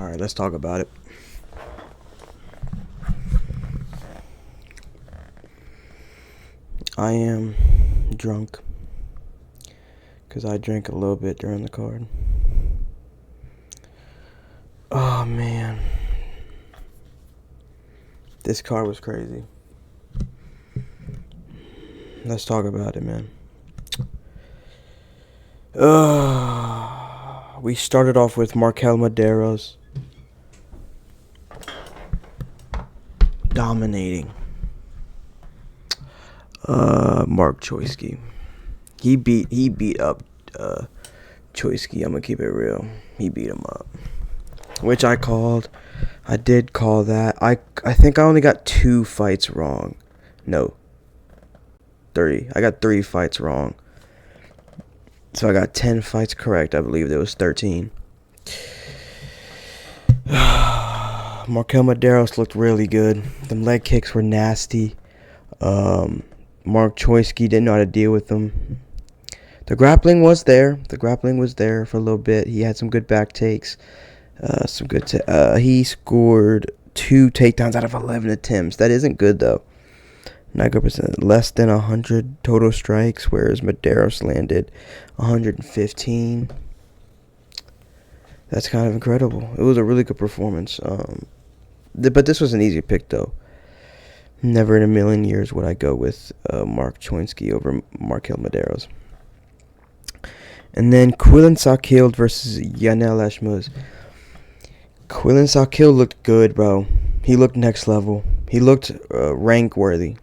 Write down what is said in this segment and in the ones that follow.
Alright, let's talk about it. I am drunk because I drank a little bit during the card. Oh man, this card was crazy. Let's talk about it, man. We started off with Markel Medeiros dominating Mark Choisky. He beat up Choisky. I'm gonna keep it real. He beat him up, which I called. I did call that. I think I only got 2 fights wrong. No, 3. I got 3 fights wrong. So I got 10 fights correct. I believe there was 13. Markel Medeiros looked really good. Them leg kicks were nasty. Mark Choisky didn't know how to deal with them. The grappling was there. For a little bit. He had some good back takes. He scored 2 takedowns out of 11 attempts. That isn't good though. Not good percent. Less than 100 total strikes, whereas Medeiros landed 115. That's kind of incredible. It was a really good performance. But this was an easy pick though. Never in a million years would I go with Mark Choisky over Markel Medeiros. And then Quillen Sakhild versus Yanel Ashmuz. Quillen Sakhild looked good, bro. He looked next level. He looked rank worthy.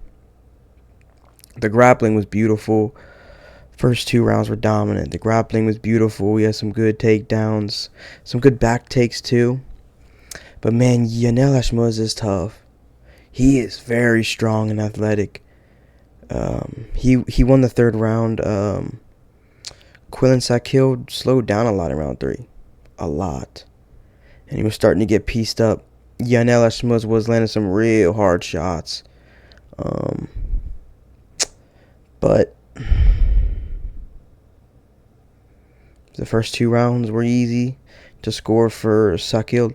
The grappling was beautiful. First 2 rounds were dominant. The grappling was beautiful. He had some good takedowns, some good back takes too. But man, Yanel Ashmuz is tough. He is very strong and athletic. He won the 3rd round. Quillen Sakhild slowed down a lot in round 3. A lot. And he was starting to get pieced up. Yanel Ashmuz was landing some real hard shots. But the first 2 rounds were easy to score for Sakhild.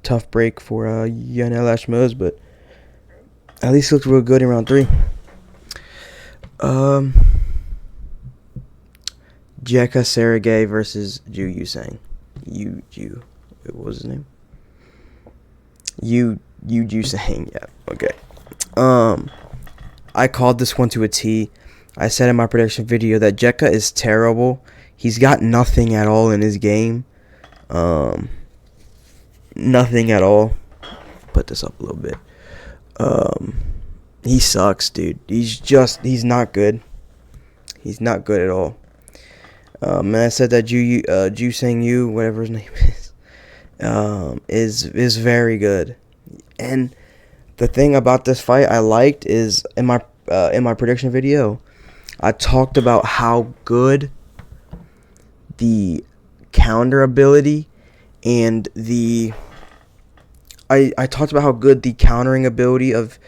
Tough break for Yanel Ashmuz, but at least looked real good in round 3. Jekka Sergey versus Ju Yusang. What was his name? Yu Sang, yeah. Okay. I called this one to a T. I said in my prediction video that Jekka is terrible. He's got nothing at all in his game. Nothing at all. Put this up a little bit. He sucks, dude. He's not good. He's not good at all. And I said that Ju Sang Yu, whatever his name is very good. And the thing about this fight I liked is in my prediction video, I talked about how good the counter ability and I talked about how good the countering ability of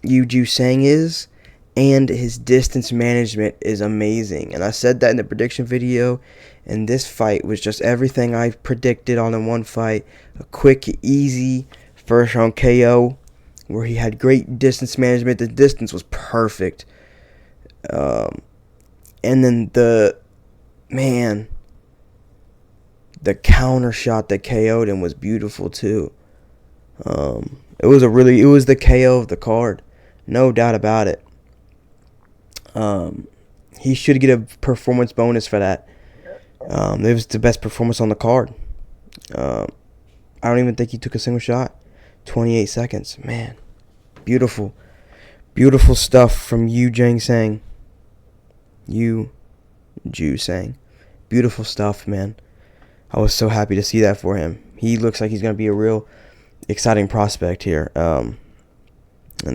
Ju Sang is, and his distance management is amazing. And I said that in the prediction video, and this fight was just everything I predicted all in one fight. A quick, easy first round KO where he had great distance management. The distance was perfect. And then the counter shot that KO'd him was beautiful too. It was the KO of the card. No doubt about it. He should get a performance bonus for that. It was the best performance on the card. I don't even think he took a single shot. 28 seconds. Man. Beautiful. Beautiful stuff from Ju Sang. Beautiful stuff, man. I was so happy to see that for him. He looks like he's going to be a real exciting prospect here in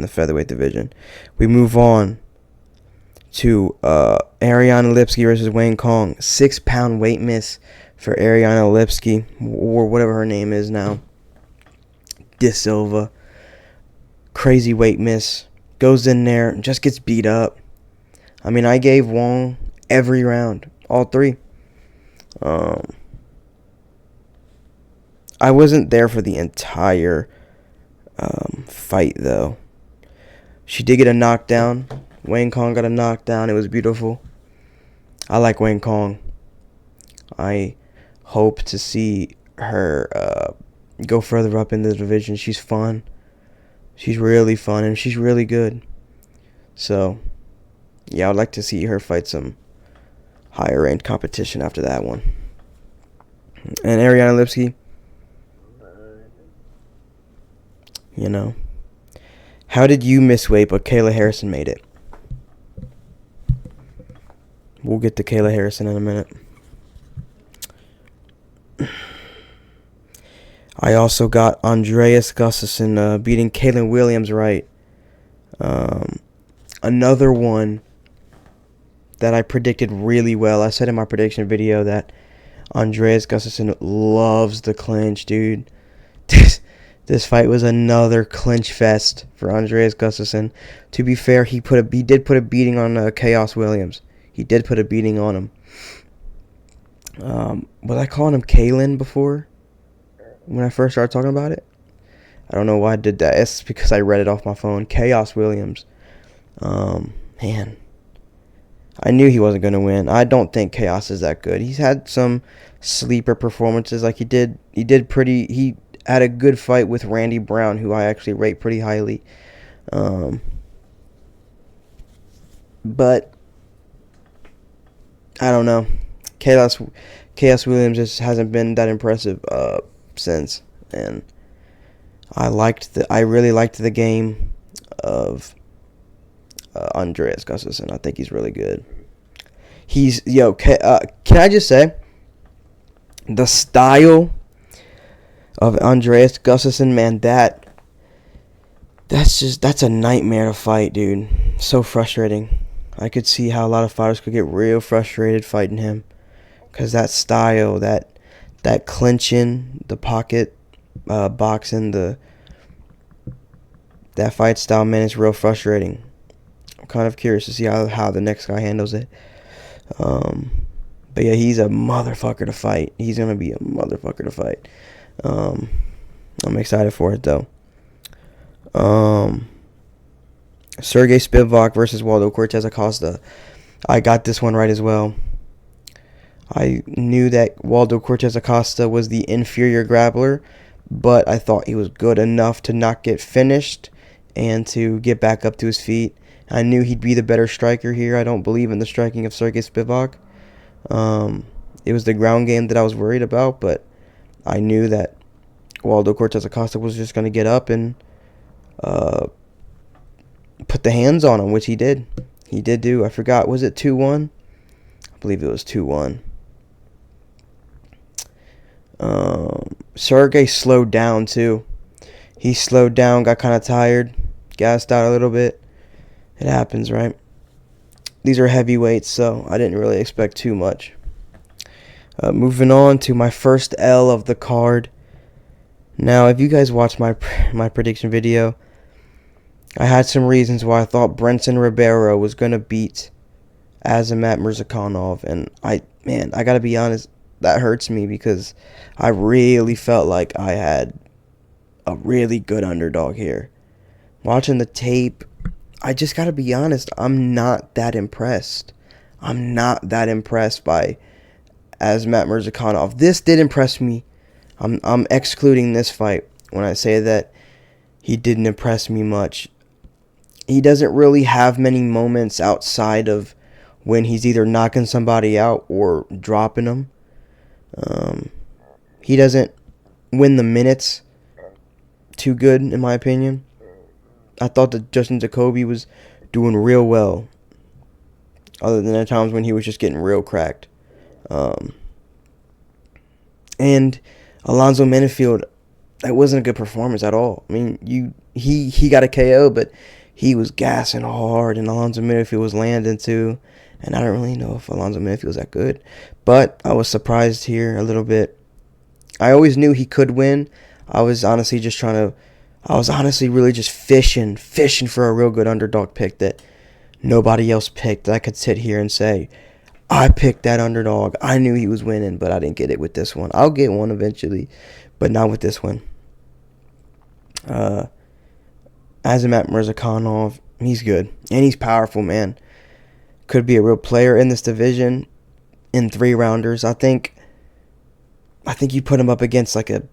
the featherweight division. We move on to Ariane Lipski versus Wayne Kong. 6-pound weight miss for Ariane Lipski, or whatever her name is now. De Silva. Crazy weight miss. Goes in there and just gets beat up. I mean, I gave Wong every round, all three. I wasn't there for the entire fight though. She did get a knockdown. Wayne Kong got a knockdown. It was beautiful. I like Wayne Kong. I hope to see her go further up in the division. She's fun. She's really fun, and she's really good. So, yeah, I'd like to see her fight some higher ranked competition after that one. And Ariana Lipsky, you know, how did you miss weight but Kayla Harrison made it? We'll get to Kayla Harrison in a minute. I also got Andreas Gustafsson beating Kaylin Williams, right? Another one that I predicted really well. I said in my prediction video that Andreas Gustafsson loves the clinch, dude. This fight was another clinch fest for Andreas Gustafsson. To be fair, he did put a beating on Chaos Williams. He did put a beating on him. Was I calling him Kalen before? When I first started talking about it? I don't know why I did that. It's because I read it off my phone. Chaos Williams. Man. I knew he wasn't going to win. I don't think Chaos is that good. He's had some sleeper performances. Like he had a good fight with Randy Brown, who I actually rate pretty highly. But I don't know. Chaos Williams just hasn't been that impressive since, and I really liked the game of Andreas Gustafsson. I think he's really good. Can I just say the style of Andreas Gustafsson, man, that's a nightmare to fight, dude. So frustrating. I could see how a lot of fighters could get real frustrated fighting him, because that style, that clinching, the pocket boxing, that fight style, man, is real frustrating. I'm kind of curious to see how the next guy handles it. But yeah, he's a motherfucker to fight. He's gonna be a motherfucker to fight. I'm excited for it though. Sergey Spivak versus Waldo Cortez Acosta. I got this one right as well. I knew that Waldo Cortez Acosta was the inferior grappler, but I thought he was good enough to not get finished and to get back up to his feet. I knew he'd be the better striker here. I don't believe in the striking of Sergey Spivak. It was the ground game that I was worried about, but I knew that Waldo Cortez Acosta was just going to get up and put the hands on him, which he did. He did do. I forgot. Was it 2-1? I believe it was 2-1. Sergey slowed down too. He slowed down, got kind of tired, gassed out a little bit. It happens, right? These are heavyweights, so I didn't really expect too much. Moving on to my first L of the card. Now, if you guys watched my prediction video, I had some reasons why I thought Brenton Ribeiro was going to beat Azamat Murzakanov, and I gotta be honest, that hurts me because I really felt like I had a really good underdog here. Watching the tape, I just gotta be honest, I'm not that impressed. I'm not that impressed by Azamat Murzakanov. This did impress me. I'm excluding this fight when I say that he didn't impress me much. He doesn't really have many moments outside of when he's either knocking somebody out or dropping them. He doesn't win the minutes too good, in my opinion. I thought that Justin Jacoby was doing real well, other than the times when he was just getting real cracked. And Alonzo Menifield, that wasn't a good performance at all. I mean, he got a KO, but he was gassing hard, and Alonzo Menifield was landing too. And I don't really know if Alonzo Menifield was that good, but I was surprised here a little bit. I always knew he could win. I was honestly really just fishing for a real good underdog pick that nobody else picked. That I could sit here and say, I picked that underdog. I knew he was winning, but I didn't get it with this one. I'll get one eventually, but not with this one. Azamat Murzakanov, he's good. And he's powerful, man. Could be a real player in this division in 3-rounders. I think you put him up against like a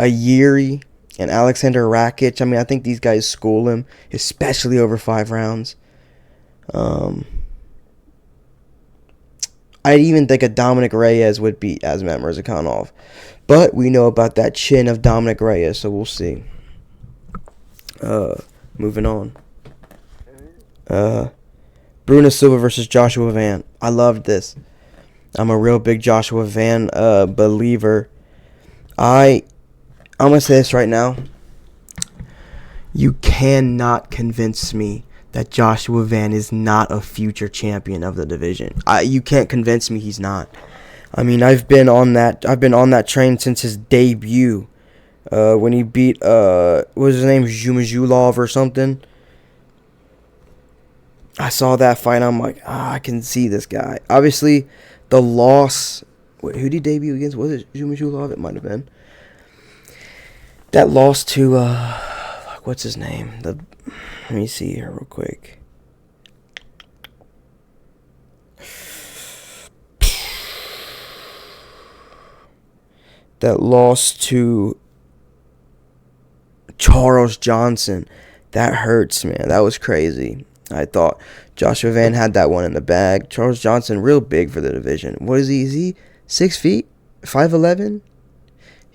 Yuri and Alexander Rakic. I mean, I think these guys school him, especially over 5 rounds. I'd even think a Dominic Reyes would beat Azamat Murzakanov. But we know about that chin of Dominic Reyes, so we'll see. Moving on. Bruno Silva versus Joshua Van. I loved this. I'm a real big Joshua Van believer. I'm going to say this right now. You cannot convince me that Joshua Van is not a future champion of the division. You can't convince me he's not. I mean, I've been on that train since his debut. When he beat what was his name, Zhumazulov or something. I saw that fight. I'm like, I can see this guy. Obviously, the loss. Who did he debut against? Was it Zhumazulov? It might have been. That loss to what's his name? Let me see here real quick. That loss to Charles Johnson. That hurts, man. That was crazy. I thought Joshua Van had that one in the bag. Charles Johnson, real big for the division. What is he? Is he 6 feet? 5'11"?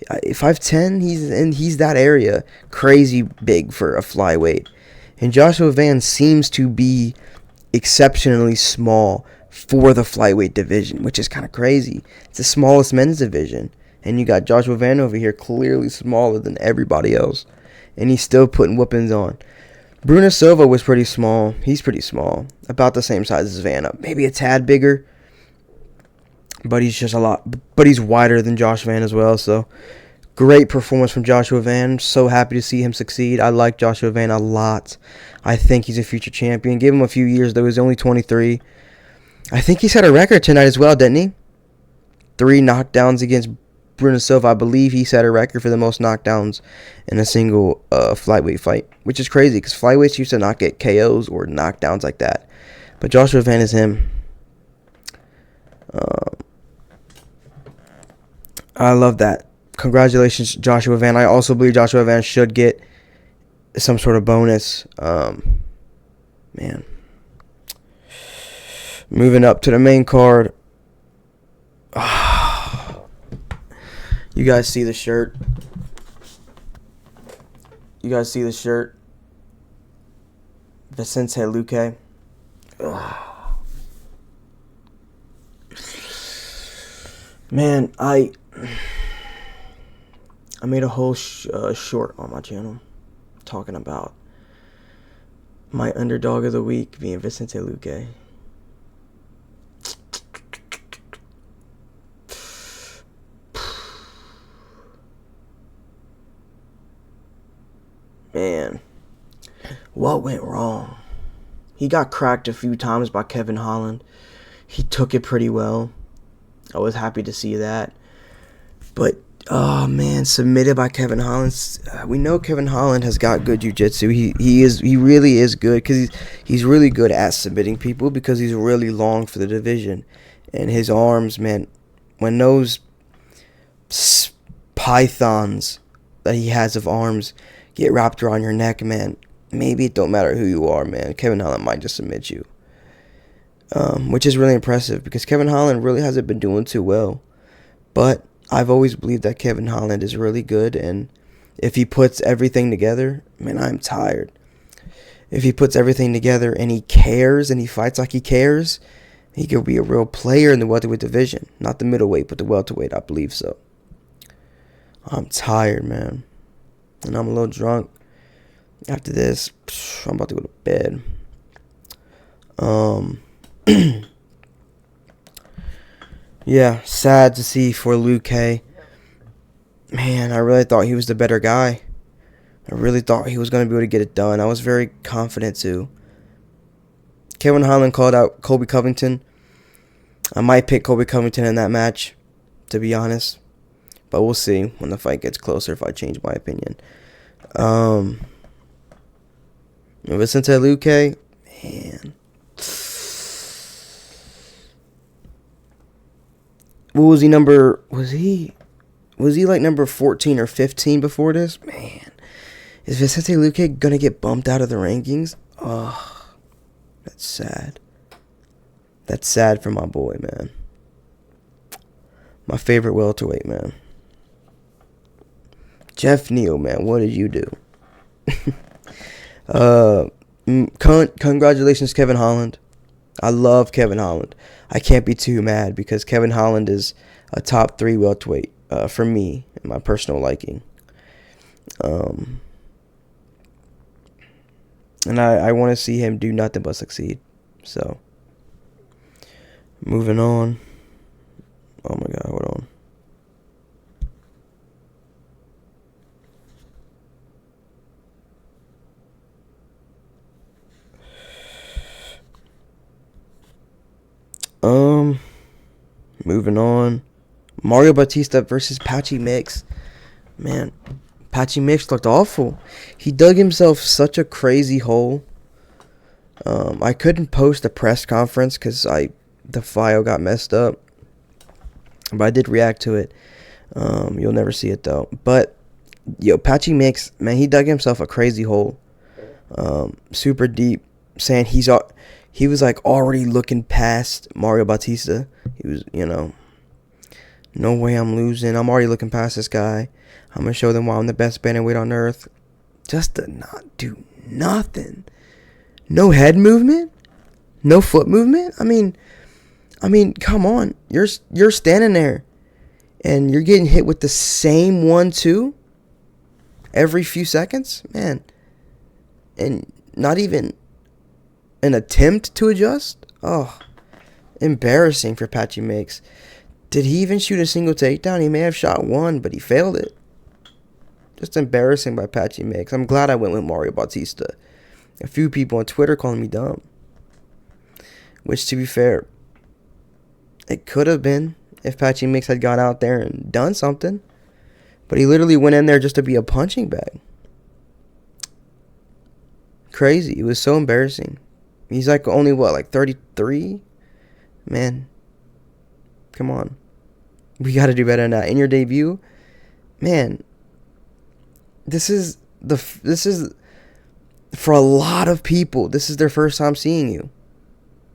5'10"? He's that area. Crazy big for a flyweight. And Joshua Van seems to be exceptionally small for the flyweight division, which is kind of crazy. It's the smallest men's division. And you got Joshua Van over here clearly smaller than everybody else. And he's still putting whoopings on. Bruno Silva was pretty small. He's pretty small. About the same size as Van. Maybe a tad bigger. But he's just a lot. But he's wider than Josh Van as well. So, great performance from Joshua Van. So happy to see him succeed. I like Joshua Van a lot. I think he's a future champion. Give him a few years, though. He's only 23. I think he set a record tonight as well, didn't he? 3 knockdowns against Bruno Silva. I believe he set a record for the most knockdowns in a single flyweight fight, which is crazy because flyweights used to not get KOs or knockdowns like that. But Joshua Van is him. I love that. Congratulations, Joshua Van. I also believe Joshua Van should get some sort of bonus. Man. Moving up to the main card. You guys see the shirt? You guys see the shirt? Vicente Luque. Man, I made a whole short on my channel talking about my underdog of the week being Vicente Luque. Man, what went wrong? He got cracked a few times by Kevin Holland. He took it pretty well. I was happy to see that. But, oh man, submitted by Kevin Holland. We know Kevin Holland has got good jiu-jitsu. He really is good because he's really good at submitting people because he's really long for the division. And his arms, man, when those pythons that he has of arms get wrapped around your neck, man, maybe it don't matter who you are, man. Kevin Holland might just submit you. Which is really impressive because Kevin Holland really hasn't been doing too well. But I've always believed that Kevin Holland is really good, and if he puts everything together, man, I'm tired. If he puts everything together and he cares and he fights like he cares, he could be a real player in the welterweight division. Not the middleweight, but the welterweight, I believe so. I'm tired, man. And I'm a little drunk. After this, I'm about to go to bed. Yeah, sad to see for Luque. Man, I really thought he was the better guy. I really thought he was going to be able to get it done. I was very confident too. Kevin Holland called out Colby Covington. I might pick Colby Covington in that match, to be honest. But we'll see when the fight gets closer if I change my opinion. Vicente Luque, man. What was he number? Was he like number 14 or 15 before this? Man, is Vicente Luque gonna get bumped out of the rankings? Oh, that's sad. That's sad for my boy, man. My favorite welterweight, man. Jeff Neal, man, what did you do? Congratulations, Kevin Holland. I love Kevin Holland. I can't be too mad because Kevin Holland is a top 3 welterweight for me, in my personal liking. And I want to see him do nothing but succeed. So, moving on. Oh my God, hold on. Moving on. Mario Bautista versus Patchy Mix. Man, Patchy Mix looked awful. He dug himself such a crazy hole. I couldn't post a press conference because the file got messed up. But I did react to it. You'll never see it though. But Patchy Mix, man, he dug himself a crazy hole. Super deep, saying he was like already looking past Mario Bautista. He was, no way I'm losing. I'm already looking past this guy. I'm going to show them why I'm the best bantamweight on earth. Just to not do nothing. No head movement? No foot movement? I mean, come on. You're standing there and you're getting hit with the same 1-2 every few seconds? Man. And not even an attempt to adjust? Oh, embarrassing for Patchy Mix. Did he even shoot a single takedown? He may have shot one, but he failed it. Just embarrassing by Patchy Mix. I'm glad I went with Mario Bautista. A few people on Twitter calling me dumb. Which, to be fair, it could have been if Patchy Mix had gone out there and done something. But he literally went in there just to be a punching bag. Crazy. It was so embarrassing. He's like only, 33? Man. Come on. We got to do better than that. In your debut, man, this is for a lot of people, this is their first time seeing you.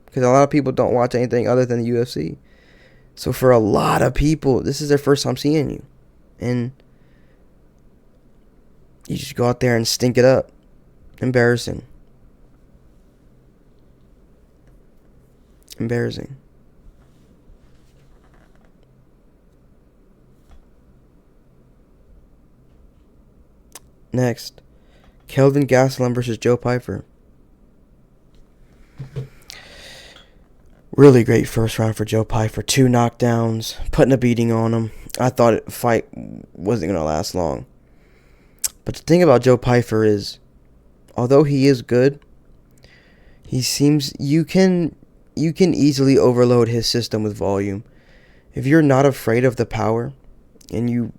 Because a lot of people don't watch anything other than the UFC. So for a lot of people, this is their first time seeing you. And you just go out there and stink it up. Embarrassing. Embarrassing. Next, Kelvin Gastelum versus Joe Pyfer. Really great first round for Joe Pyfer. 2 knockdowns, putting a beating on him. I thought the fight wasn't going to last long. But the thing about Joe Pyfer is, although he is good, he seems you can easily overload his system with volume. If you're not afraid of the power and you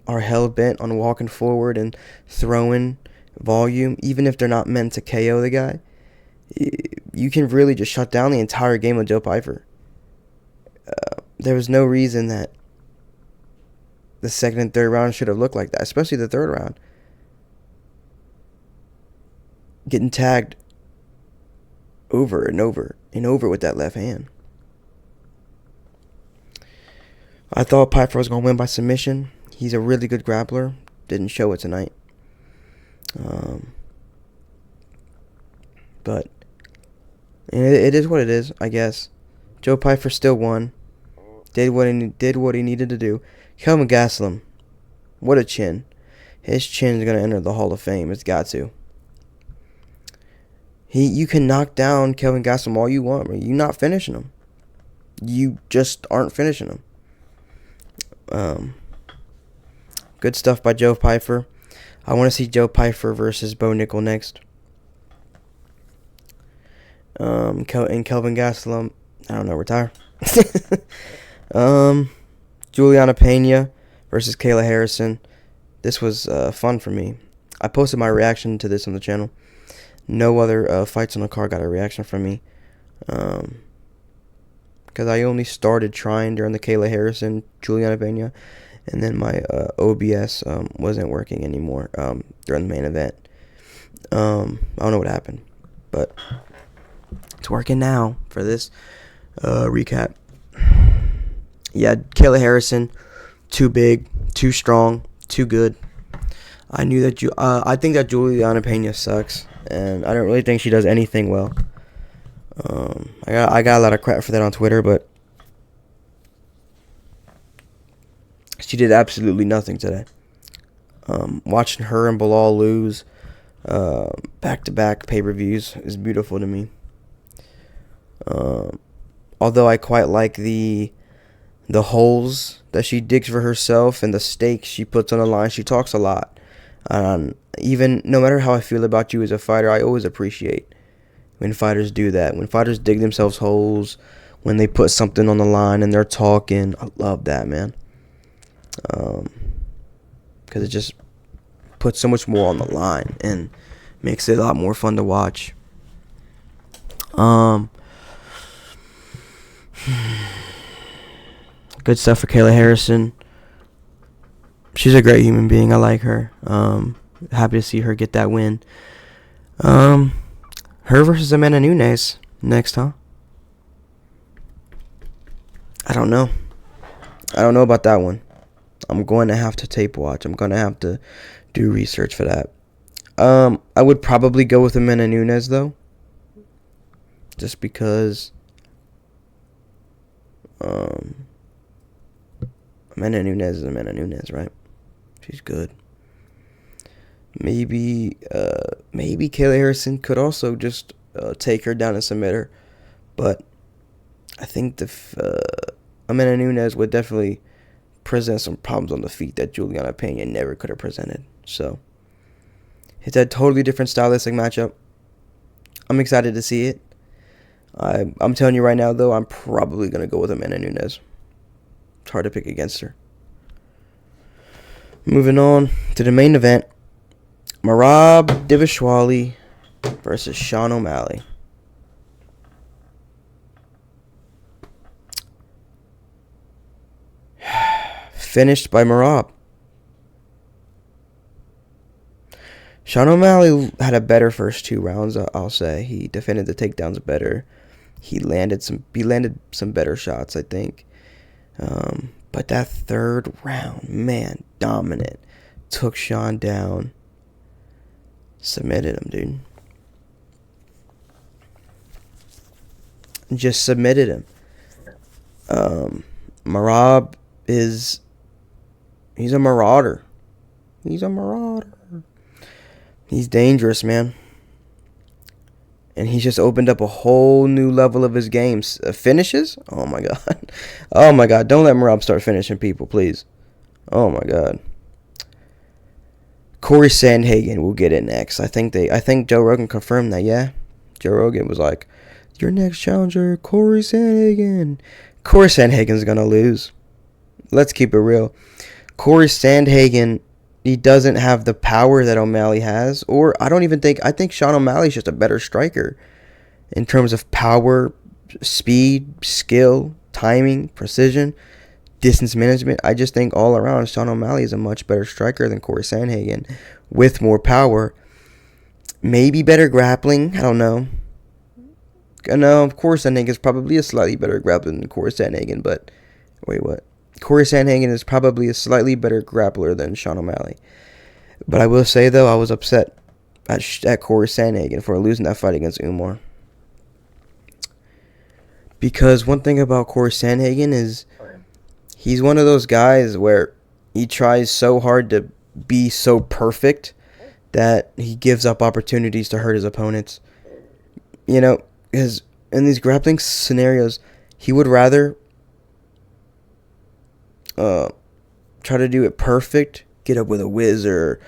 are hell-bent on walking forward and throwing volume, even if they're not meant to KO the guy, you can really just shut down the entire game of Joe Pyfer. There was no reason that the second and third round should have looked like that, especially the third round. Getting tagged over and over and over with that left hand. I thought Pyfer was going to win by submission. He's a really good grappler. Didn't show it tonight. But it is what it is, I guess. Joe Pyfer still won. Did what he needed to do. Kelvin Gastelum, what a chin. His chin is going to enter the Hall of Fame. It's got to. You can knock down Kelvin Gastelum all you want, but you're not finishing him. You just aren't finishing him. Good stuff by Joe Pyfer. I want to see Joe Pyfer versus Bo Nickel next. And Kelvin Gastelum, I don't know, retire. um, Juliana Pena versus Kayla Harrison. This was fun for me. I posted my reaction to this on the channel. No other fights on the card got a reaction from me. Because I only started trying during the Kayla Harrison, Juliana Pena, and then my OBS wasn't working anymore during the main event. I don't know what happened, but it's working now for this recap. Yeah, Kayla Harrison, too big, too strong, too good. I knew that I think that Juliana Pena sucks, and I don't really think she does anything well. I got a lot of crap for that on Twitter, but she did absolutely nothing today. Watching her and Bilal lose back-to-back pay-per-views is beautiful to me. Although I quite like the holes that she digs for herself and the stakes she puts on the line. She talks a lot. Even no matter how I feel about you as a fighter, I always appreciate when fighters do that. When fighters dig themselves holes, when they put something on the line and they're talking. I love that, man. Because it just puts so much more on the line and makes it a lot more fun to watch. Good stuff for Kayla Harrison. She's a great human being. I like her. Happy to see her get that win. Her versus Amanda Nunes next, huh? I don't know. I don't know about that one. I'm going to have to tape watch. I'm going to have to do research for that. I would probably go with Amanda Nunes, though. Just because Amanda Nunes is Amanda Nunes, right? She's good. Maybe Kayla Harrison could also just take her down and submit her. But I think Amanda Nunes would definitely present some problems on the feet that Juliana Pena never could have presented. So it's a totally different stylistic matchup. I'm excited to see it. I'm telling you right now, though, I'm probably going to go with Amanda Nunes. It's hard to pick against her. Moving on to the main event. Merab Dvalishvili versus Sean O'Malley. Finished by Merab. Sean O'Malley had a better first 2 rounds, I'll say. He defended the takedowns better. He landed some better shots, I think. But that third round, man, dominant. Took Sean down. Submitted him, dude. Just submitted him. Merab he's a marauder. He's dangerous, man. And he's just opened up a whole new level of his games. Finishes? Oh, my God. Oh, my God. Don't let Merab start finishing people, please. Oh, my God. Corey Sandhagen will get it next. I think Joe Rogan confirmed that, yeah? Joe Rogan was like, your next challenger, Corey Sandhagen. Corey Sandhagen's going to lose. Let's keep it real. Corey Sandhagen, he doesn't have the power that O'Malley has. Or I think Sean O'Malley's just a better striker. In terms of power, speed, skill, timing, precision, distance management. I just think all around Sean O'Malley is a much better striker than Corey Sandhagen. With more power. Maybe better grappling. I don't know. No, Corey Sandhagen is probably a slightly better grappler than Corey Sandhagen. But, wait, what? Corey Sandhagen is probably a slightly better grappler than Sean O'Malley. But I will say, though, I was upset at Corey Sandhagen for losing that fight against Umar. Because one thing about Corey Sandhagen is he's one of those guys where he tries so hard to be so perfect that he gives up opportunities to hurt his opponents. You know, because in these grappling scenarios, he would rather try to do it perfect, get up with a whiz or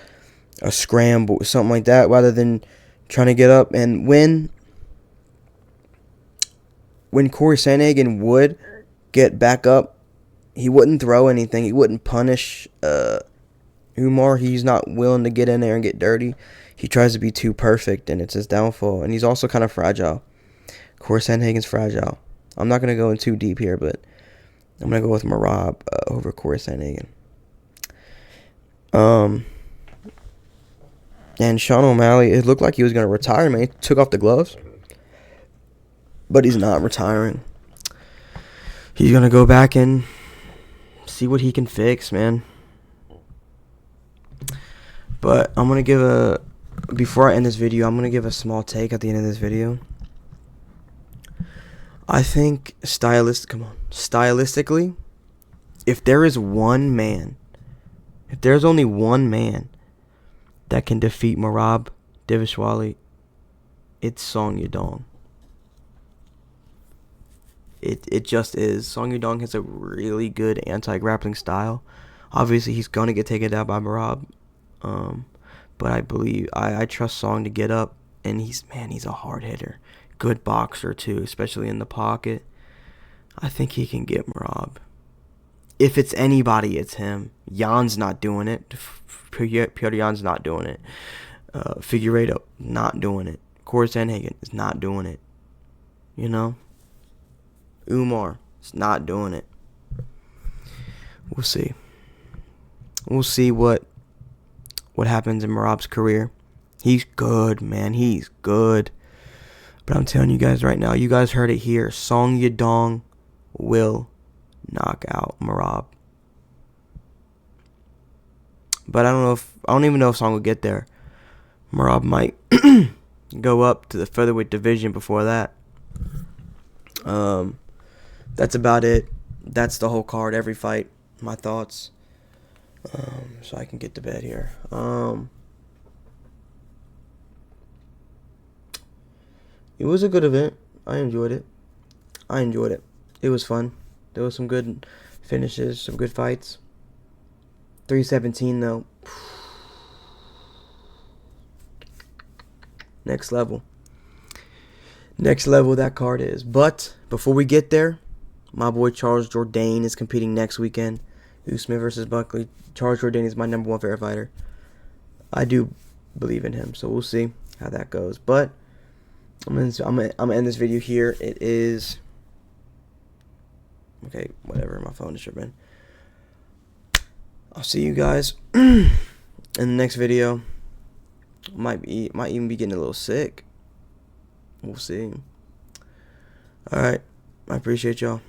a scramble, something like that, rather than trying to get up and win. when Corey Sandhagen would get back up, he wouldn't throw anything. He wouldn't punish Umar. He's not willing to get in there and get dirty. He tries to be too perfect, and it's his downfall. And he's also kind of fragile. Corey Sandhagen's fragile. I'm not going to go in too deep here, but I'm going to go with Merab over Corey Sandhagen. And Sean O'Malley, it looked like he was going to retire, man. He took off the gloves. But he's not retiring. He's going to go back and see what he can fix, man. But I'm going to give before I end this video, I'm going to give a small take at the end of this video. I think stylistically, if there is one man, if there's only one man that can defeat Merab Dvalishvili, it's Song Yadong. It just is. Song Yadong has a really good anti-grappling style. Obviously, he's going to get taken down by Merab. But I trust Song to get up. And he's a hard hitter. Good boxer, too, especially in the pocket. I think he can get Merab. If it's anybody, it's him. Jan's not doing it. Petr Jan's not doing it. Figueiredo, not doing it. Corey Sandhagen is not doing it. You know? Umar is not doing it. We'll see. We'll see what happens in Merab's career. He's good, man. He's good. But I'm telling you guys right now, you guys heard it here. Song Yadong will knock out Merab. But I don't even know if Song will get there. Merab might go up to the featherweight division before that. That's about it. That's the whole card, every fight, my thoughts. So I can get to bed here. It was a good event. I enjoyed it. It was fun. There was some good finishes, some good fights. 317 though. Next level that card is. But before we get there, my boy Charles Jourdain is competing next weekend. Usman versus Buckley. Charles Jourdain is my number one favorite fighter. I do believe in him, so we'll see how that goes. But I'm gonna end this video here. It is okay. Whatever. My phone is tripping. I'll see you guys in the next video. Might even be getting a little sick. We'll see. All right. I appreciate y'all.